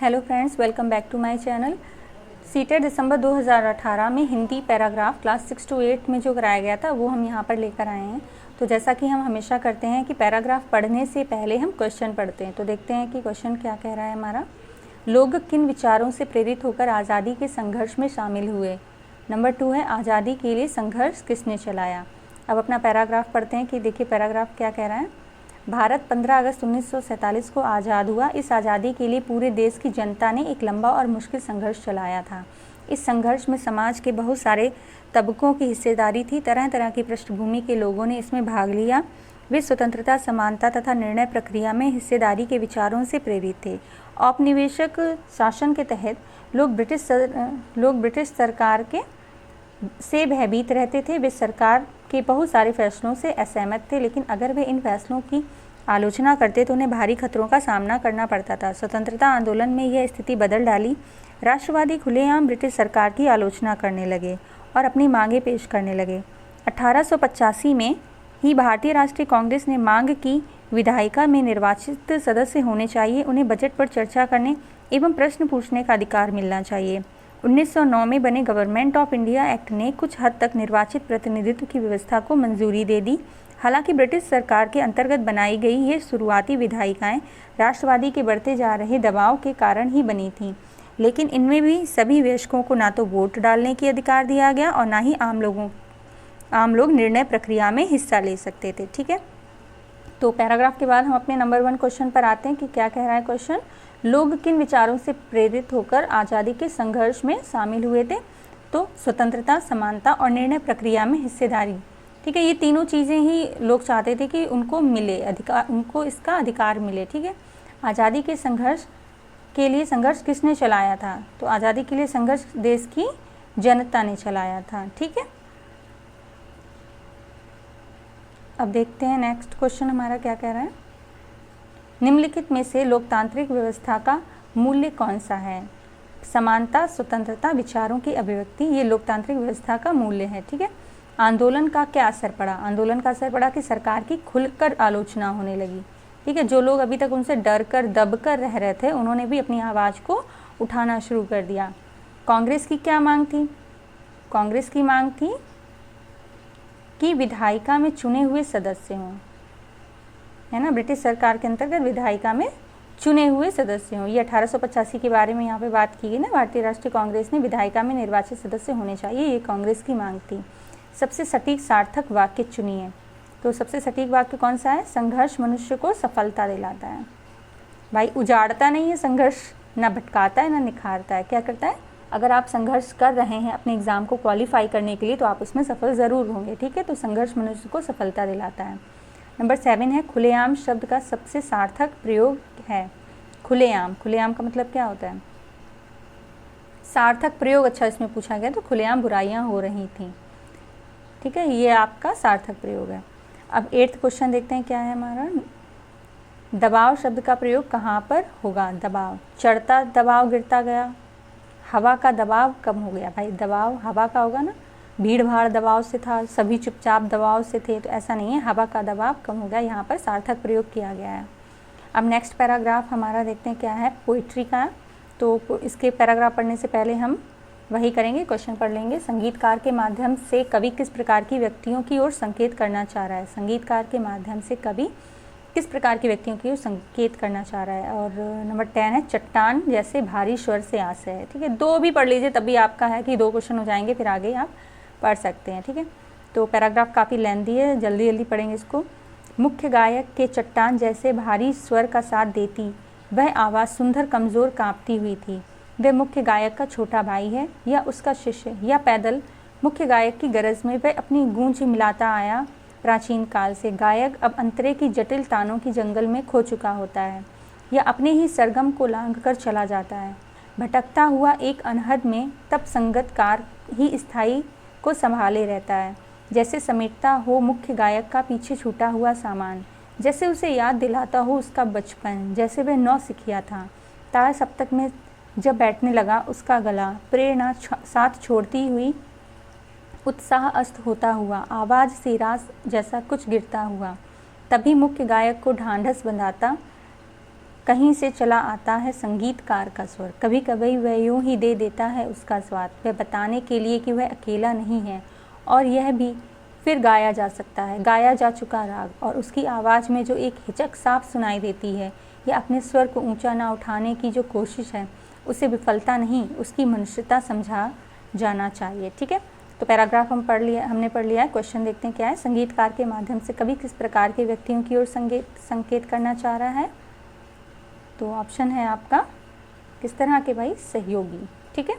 Hello friends, welcome back to my channel. CTET दिसंबर 2018 में Hindi paragraph class 6 to 8 में जो कराया गया था वो हम यहाँ पर लेकर आए हैं। तो जैसा कि हम हमेशा करते हैं कि पैराग्राफ पढ़ने से पहले हम क्वेश्चन पढ़ते हैं। तो देखते हैं कि क्वेश्चन क्या कह रहा है हमारा। लोग किन विचारों से प्रेरित होकर आज़ादी के संघर्ष में शामिल हुए। नंबर 2 है आज़ादी के लिए संघर्ष किसने चलाया। अब अपना पैराग्राफ पढ़ते हैं कि देखिए पैराग्राफ क्या कह रहा है। भारत 15 अगस्त 1947 को आज़ाद हुआ। इस आज़ादी के लिए पूरे देश की जनता ने एक लंबा और मुश्किल संघर्ष चलाया था। इस संघर्ष में समाज के बहुत सारे तबकों की हिस्सेदारी थी। तरह तरह की पृष्ठभूमि के लोगों ने इसमें भाग लिया। वे स्वतंत्रता, समानता तथा निर्णय प्रक्रिया में हिस्सेदारी के विचारों से प्रेरित थे। औपनिवेशिक शासन के तहत लोग ब्रिटिश सरकार से भयभीत रहते थे। वे सरकार के बहुत सारे फैसलों से असहमत थे, लेकिन अगर वे इन फैसलों की आलोचना करते तो उन्हें भारी खतरों का सामना करना पड़ता था। स्वतंत्रता आंदोलन में यह स्थिति बदल डाली। राष्ट्रवादी खुलेआम ब्रिटिश सरकार की आलोचना करने लगे और अपनी मांगें पेश करने लगे। 1885 में ही भारतीय राष्ट्रीय कांग्रेस ने मांग की विधायिका में निर्वाचित सदस्य होने चाहिए। उन्हें बजट पर चर्चा करने एवं प्रश्न पूछने का अधिकार मिलना चाहिए। 1909 में बने गवर्नमेंट ऑफ इंडिया एक्ट ने कुछ हद तक निर्वाचित प्रतिनिधित्व की व्यवस्था को मंजूरी दे दी। हालांकि ब्रिटिश सरकार के अंतर्गत बनाई गई ये शुरुआती विधायिकाएं राष्ट्रवादी के बढ़ते जा रहे दबाव के कारण ही बनी थीं, लेकिन इनमें भी सभी वयस्कों को ना तो वोट डालने की अधिकार दिया गया और ना ही आम लोग निर्णय प्रक्रिया में हिस्सा ले सकते थे। ठीक है, तो पैराग्राफ के बाद हम अपने नंबर 1 क्वेश्चन पर आते हैं कि क्या कह रहा है क्वेश्चन। लोग किन विचारों से प्रेरित होकर आज़ादी के संघर्ष में शामिल हुए थे। तो स्वतंत्रता, समानता और निर्णय प्रक्रिया में हिस्सेदारी। ठीक है, ये तीनों चीज़ें ही लोग चाहते थे कि उनको मिले अधिकार, उनको इसका अधिकार मिले। ठीक है, आज़ादी के संघर्ष के लिए संघर्ष किसने चलाया था। तो आज़ादी के लिए संघर्ष देश की जनता ने चलाया था। ठीक है, अब देखते हैं नेक्स्ट क्वेश्चन हमारा क्या कह रहा है। निम्नलिखित में से लोकतांत्रिक व्यवस्था का मूल्य कौन सा है। समानता, स्वतंत्रता, विचारों की अभिव्यक्ति, ये लोकतांत्रिक व्यवस्था का मूल्य है। ठीक है, आंदोलन का क्या असर पड़ा। आंदोलन का असर पड़ा कि सरकार की खुलकर आलोचना होने लगी। ठीक है, जो लोग अभी तक उनसे डर कर दब कर रह रहे थे उन्होंने भी अपनी आवाज़ को उठाना शुरू कर दिया। कांग्रेस की क्या मांग थी। कांग्रेस की मांग थी कि विधायिका में चुने हुए सदस्य हों, है ना, ब्रिटिश सरकार के अंतर्गत विधायिका में चुने हुए सदस्य हों। ये 1885 के बारे में यहाँ पे बात की गई ना। भारतीय राष्ट्रीय कांग्रेस ने विधायिका में निर्वाचित सदस्य होने चाहिए, ये कांग्रेस की मांग थी। सबसे सटीक सार्थक वाक्य चुनिए। तो सबसे सटीक वाक्य कौन सा है। संघर्ष मनुष्य को सफलता दिलाता है। भाई उजाड़ता नहीं है संघर्ष, ना भटकाता है ना निखारता है। क्या करता है, अगर आप संघर्ष कर रहे हैं अपने एग्ज़ाम को क्वालिफाई करने के लिए तो आप उसमें सफल ज़रूर होंगे। ठीक है, तो संघर्ष मनुष्य को सफलता दिलाता है। नंबर 7 है खुलेआम शब्द का सबसे सार्थक प्रयोग है। खुलेआम, खुलेआम का मतलब क्या होता है। सार्थक प्रयोग, अच्छा इसमें पूछा गया तो खुलेआम बुराइयां हो रही थी। ठीक है, ये आपका सार्थक प्रयोग है। अब 8th क्वेश्चन देखते हैं क्या है हमारा। दबाव शब्द का प्रयोग कहाँ पर होगा। दबाव, चढ़ता दबाव गिरता गया, हवा का दबाव कम हो गया। भाई दबाव हवा का होगा ना, भीड़ भाड़ दबाव से था, सभी चुपचाप दबाव से थे, तो ऐसा नहीं है, हवा का दबाव कम हो गया। यहाँ पर सार्थक प्रयोग किया गया है। अब नेक्स्ट पैराग्राफ हमारा देखते हैं क्या है, पोइट्री का। तो इसके पैराग्राफ पढ़ने से पहले हम वही करेंगे, क्वेश्चन पढ़ लेंगे। संगीतकार के माध्यम से कवि किस प्रकार की व्यक्तियों की ओर संकेत करना चाह रहा है। संगीतकार के माध्यम से कवि किस प्रकार की व्यक्तियों की ओर संकेत करना चाह रहा है। और नंबर 10 है चट्टान जैसे भारी स्वर से आशय है। ठीक है, 2 भी पढ़ लीजिए तभी आपका है कि 2 क्वेश्चन हो जाएंगे, फिर आगे आप पढ़ सकते हैं। ठीक है, तो पैराग्राफ काफ़ी लेंथी है, जल्दी जल्दी पढ़ेंगे इसको। मुख्य गायक के चट्टान जैसे भारी स्वर का साथ देती वह आवाज़ सुंदर कमज़ोर कांपती हुई थी। वह मुख्य गायक का छोटा भाई है या उसका शिष्य या पैदल मुख्य गायक की गरज में वह अपनी गूंज मिलाता आया। प्राचीन काल से गायक अब अंतरे की जटिल तानों की जंगल में खो चुका होता है या अपने ही सरगम को लांघ कर चला जाता है। भटकता हुआ एक अनहद में तब संगतकार ही स्थायी को संभाले रहता है, जैसे समेटता हो मुख्य गायक का पीछे छूटा हुआ सामान, जैसे उसे याद दिलाता हो उसका बचपन, जैसे वह नौसिखिया था। तार सप्तक में जब बैठने लगा उसका गला, प्रेरणा साथ छोड़ती हुई, उत्साह अस्त होता हुआ, आवाज़ से रास जैसा कुछ गिरता हुआ, तभी मुख्य गायक को ढांढस बंधाता कहीं से चला आता है संगीतकार का स्वर, कभी कभी वह यूं ही दे देता है उसका स्वाद, वह बताने के लिए कि वह अकेला नहीं है। और यह भी फिर गाया जा सकता है, गाया जा चुका राग, और उसकी आवाज़ में जो एक हिचक साफ सुनाई देती है या अपने स्वर को ऊंचा ना उठाने की जो कोशिश है, उसे विफलता नहीं, उसकी मनुष्यता समझा जाना चाहिए। ठीक है, तो पैराग्राफ हमने पढ़ लिया है। क्वेश्चन देखते हैं क्या है। संगीतकार के माध्यम से कवि किस प्रकार के व्यक्तियों की ओर संकेत करना चाह रहा है? तो ऑप्शन है आपका किस तरह के भाई? सहयोगी। ठीक है,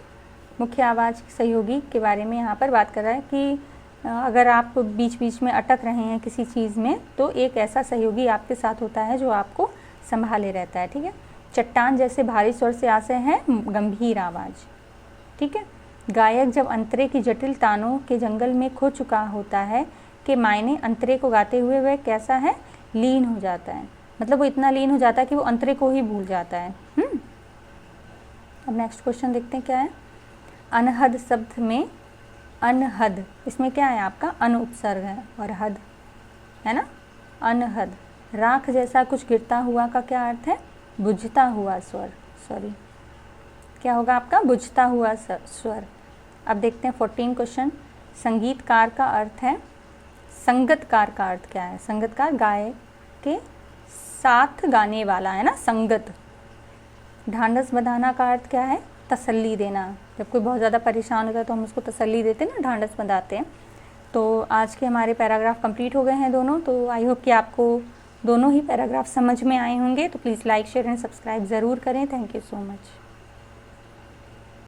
मुख्य आवाज़ सहयोगी के बारे में यहाँ पर बात कर रहा है कि अगर आप बीच बीच में अटक रहे हैं किसी चीज़ में, तो एक ऐसा सहयोगी आपके साथ होता है जो आपको संभाले रहता है। ठीक है, चट्टान जैसे भारी स्वर से आते हैं गंभीर आवाज़। ठीक है, गायक जब अंतरे की जटिल तानों के जंगल में खो चुका होता है के मायने अंतरे को गाते हुए वह कैसा है? लीन हो जाता है। मतलब वो इतना लीन हो जाता है कि वो अंतरे को ही भूल जाता है। अब नेक्स्ट क्वेश्चन देखते हैं क्या है। अनहद शब्द में अनहद, इसमें क्या है आपका? अन उपसर्ग है और हद है ना। अनहद, राख जैसा कुछ गिरता हुआ का क्या अर्थ है? बुझता हुआ स्वर। सॉरी, क्या होगा आपका? बुझता हुआ स्वर। अब देखते हैं 14 क्वेश्चन। संगीतकार का अर्थ है, संगतकार का अर्थ क्या है? संगतकार गायक के साथ गाने वाला है ना, संगत। ढांढस बंधाना का अर्थ क्या है? तसल्ली देना। जब कोई बहुत ज़्यादा परेशान होता है तो हम उसको तसल्ली देते हैं ना, ढांढस बंधाते हैं। तो आज के हमारे पैराग्राफ कंप्लीट हो गए हैं दोनों। तो आई होप कि आपको दोनों ही पैराग्राफ समझ में आए होंगे। तो please like, share and subscribe ज़रूर करें। Thank you so much.